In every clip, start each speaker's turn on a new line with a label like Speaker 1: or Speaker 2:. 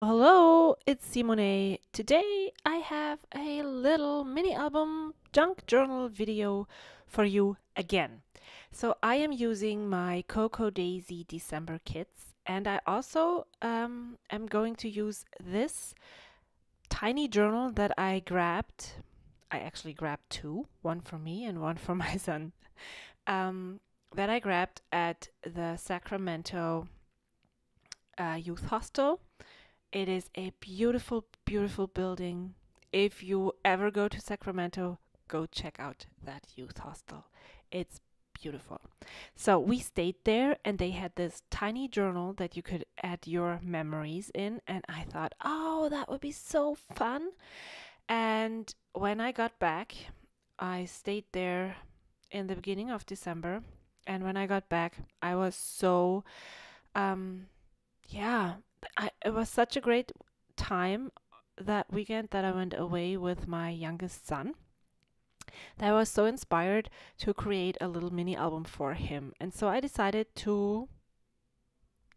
Speaker 1: Hello, it's Simone. Today I have a little mini album junk journal video for you again. So I am using my Cocoa Daisy December kits, and I also am going to use this tiny journal that I grabbed. I actually grabbed two, one for me and one for my son. Um, that I grabbed at the Sacramento Youth Hostel. It is a beautiful, beautiful building. If you ever go to Sacramento, go check out that youth hostel. It's beautiful. So we stayed there and they had this tiny journal that you could add your memories in. And I thought, oh, that would be so fun. And when I got back, I stayed there in the beginning of December. And when I got back, I was so um, yeah, it was such a great time that weekend that I went away with my youngest son that I was so inspired to create a little mini album for him. And so I decided to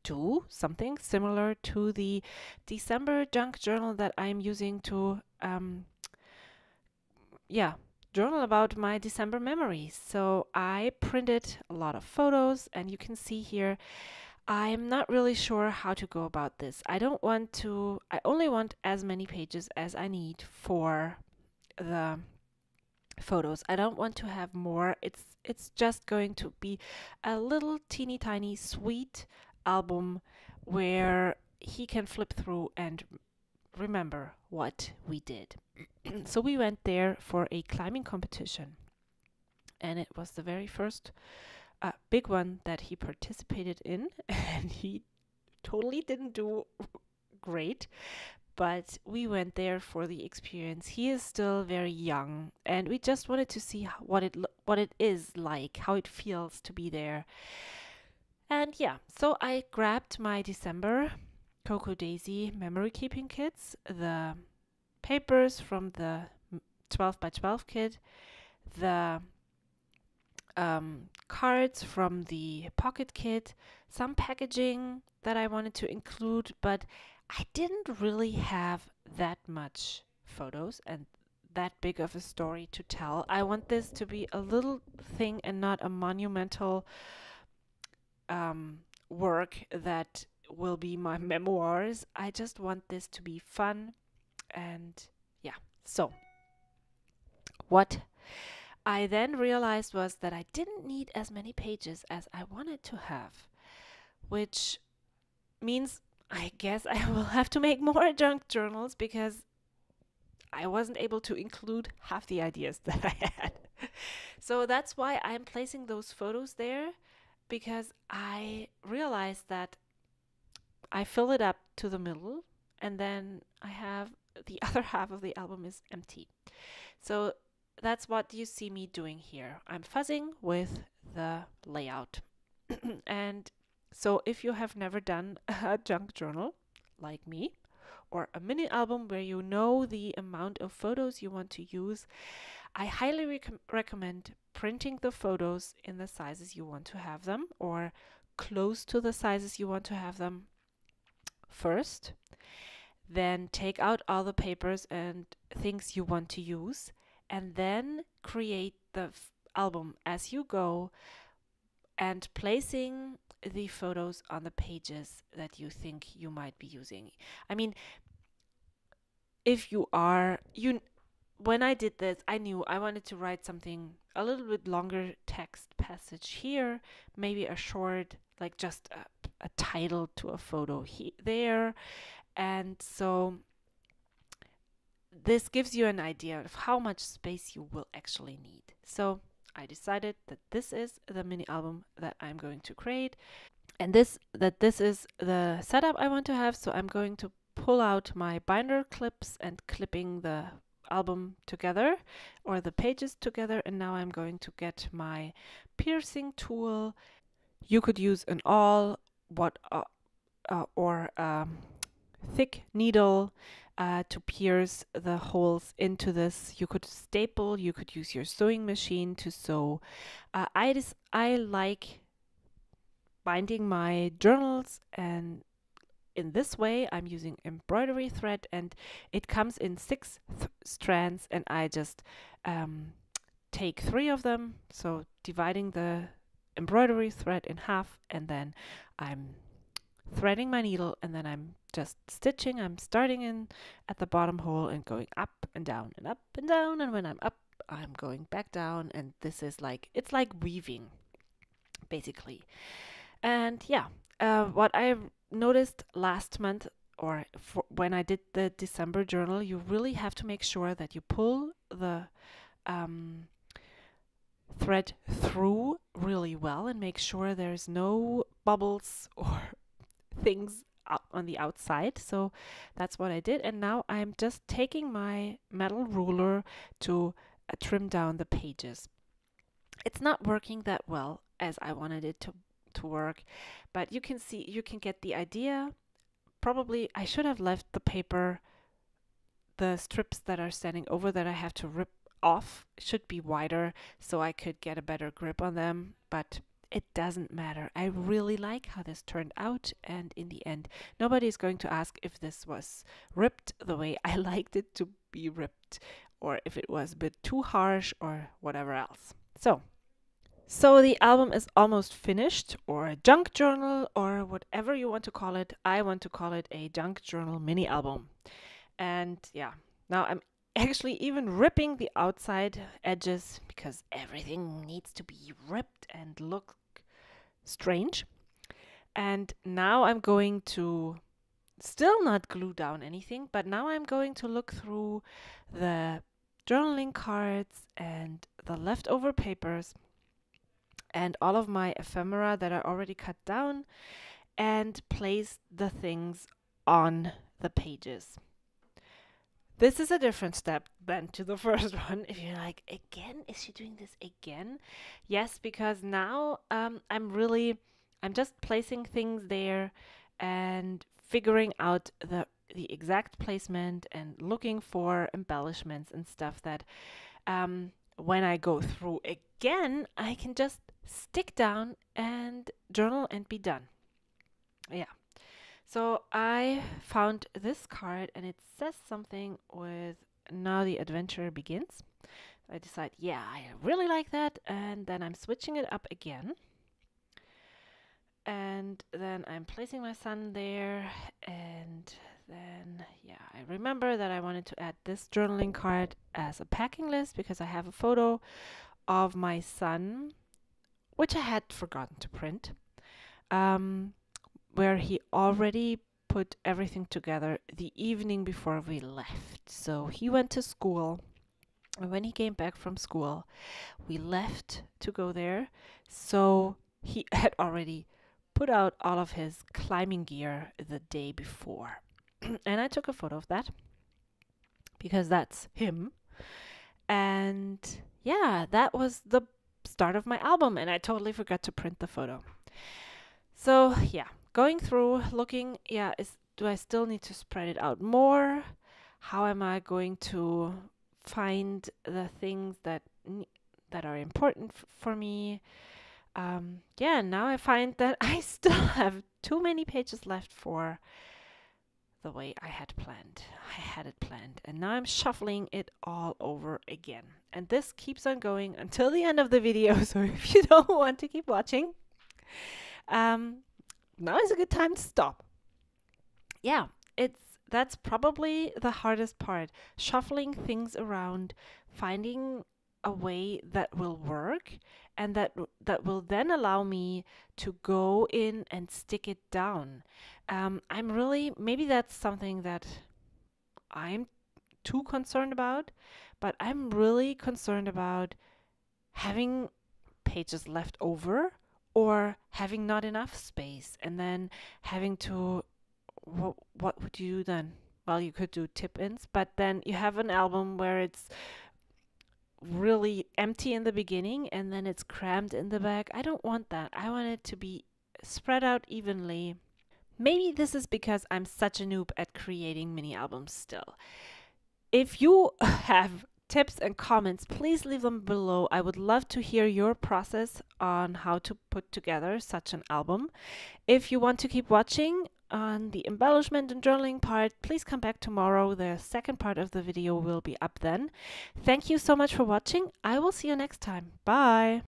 Speaker 1: do something similar to the December junk journal that I'm using to, yeah, journal about my December memories. So I printed a lot of photos, and you can see here I'm not really sure how to go about this. I only want as many pages as I need for the photos. I don't want to have more. It's just going to be a little teeny tiny sweet album where he can flip through and remember what we did. So we went there for a climbing competition, and it was the very first big one that he participated in, and he totally didn't do great, but we went there for the experience. He is still very young, and we just wanted to see what it is like, how it feels to be there. And yeah, so I grabbed my December Cocoa Daisy memory keeping kits, the papers from the 12 by 12 kit, the cards from the pocket kit, some packaging that I wanted to include, but I didn't really have that much photos and that big of a story to tell. I want this to be a little thing and not a monumental um, work that will be my memoirs. I just want this to be fun and yeah. So, what I then realized was that I didn't need as many pages as I wanted to have, which means I guess I will have to make more junk journals because I wasn't able to include half the ideas that I had. So that's why I'm placing those photos there, because I realized that I fill it up to the middle and then I have the other half of the album is empty. So that's what you see me doing here. I'm fuzzing with the layout. And so if you have never done a junk journal like me, or a mini album where you know the amount of photos you want to use, I highly recommend printing the photos in the sizes you want to have them, or close to the sizes you want to have them first. Then take out all the papers and things you want to use, and then create the album as you go and placing the photos on the pages that you think you might be using. I mean, if you are, you when I did this, I knew I wanted to write something a little bit longer text passage here, maybe a short, like just a title to a photo there. And so this gives you an idea of how much space you will actually need. So I decided that this is the mini album that I'm going to create, and this is the setup I want to have. So I'm going to pull out my binder clips and clipping the album together or the pages together, and now I'm going to get my piercing tool. You could use an awl, what or thick needle to pierce the holes into this. You could staple, you could use your sewing machine to sew. I like binding my journals and in this way. I'm using embroidery thread, and it comes in 6 strands, and I just take 3 of them, so dividing the embroidery thread in half, and then I'm threading my needle, and then I'm just stitching. I'm starting in at the bottom hole and going up and down and up and down, and when I'm up, I'm going back down, and this is like, it's like weaving basically. And yeah, what I noticed last month, or when I did the December journal, you really have to make sure that you pull the thread through really well and make sure there's no bubbles or things on the outside. So that's what I did, and now I'm just taking my metal ruler to trim down the pages. It's not working that well as I wanted it to work, but you can see, you can get the idea. Probably I should have left the paper, the strips that are standing over that I have to rip off should be wider so I could get a better grip on them, but it doesn't matter. I really like how this turned out, and in the end, nobody is going to ask if this was ripped the way I liked it to be ripped, or if it was a bit too harsh or whatever else. So the album is almost finished, or a junk journal, or whatever you want to call it. I want to call it a junk journal mini album. And yeah, now I'm actually even ripping the outside edges because everything needs to be ripped and look strange. And now I'm going to still not glue down anything, but now I'm going to look through the journaling cards and the leftover papers and all of my ephemera that are already cut down, and place the things on the pages. This is a different step than to the first one. If you're like, again, is she doing this again? Yes, because now I'm just placing things there and figuring out the exact placement and looking for embellishments and stuff that when I go through again, I can just stick down and journal and be done. Yeah. So I found this card, and it says something with "Now the adventure begins." I decide, yeah, I really like that, and then I'm switching it up again. And then I'm placing my son there, and then, yeah, I remember that I wanted to add this journaling card as a packing list because I have a photo of my son, which I had forgotten to print, where he already put everything together the evening before we left. So he went to school, and when he came back from school, we left to go there. So he had already put out all of his climbing gear the day before. And I took a photo of that because that's him. And yeah, that was the start of my album, and I totally forgot to print the photo. So yeah, going through, looking, do I still need to spread it out more? How am I going to find the things that are important for me? Now I find that I still have too many pages left for the way I had planned. I had it planned, and now I'm shuffling it all over again. And this keeps on going until the end of the video, so if you don't want to keep watching, now is a good time to stop. Yeah, that's probably the hardest part, shuffling things around, finding a way that will work, and that will then allow me to go in and stick it down. I'm really, maybe that's something that I'm too concerned about, but I'm really concerned about having pages left over or having not enough space, and then having to, what would you do then? Well, you could do tip-ins, but then you have an album where it's really empty in the beginning and then it's crammed in the back. I don't want that. I want it to be spread out evenly. Maybe this is because I'm such a noob at creating mini albums still. If you have tips and comments, please leave them below. I would love to hear your process on how to put together such an album. If you want to keep watching on the embellishment and journaling part, please come back tomorrow. The second part of the video will be up then. Thank you so much for watching. I will see you next time. Bye!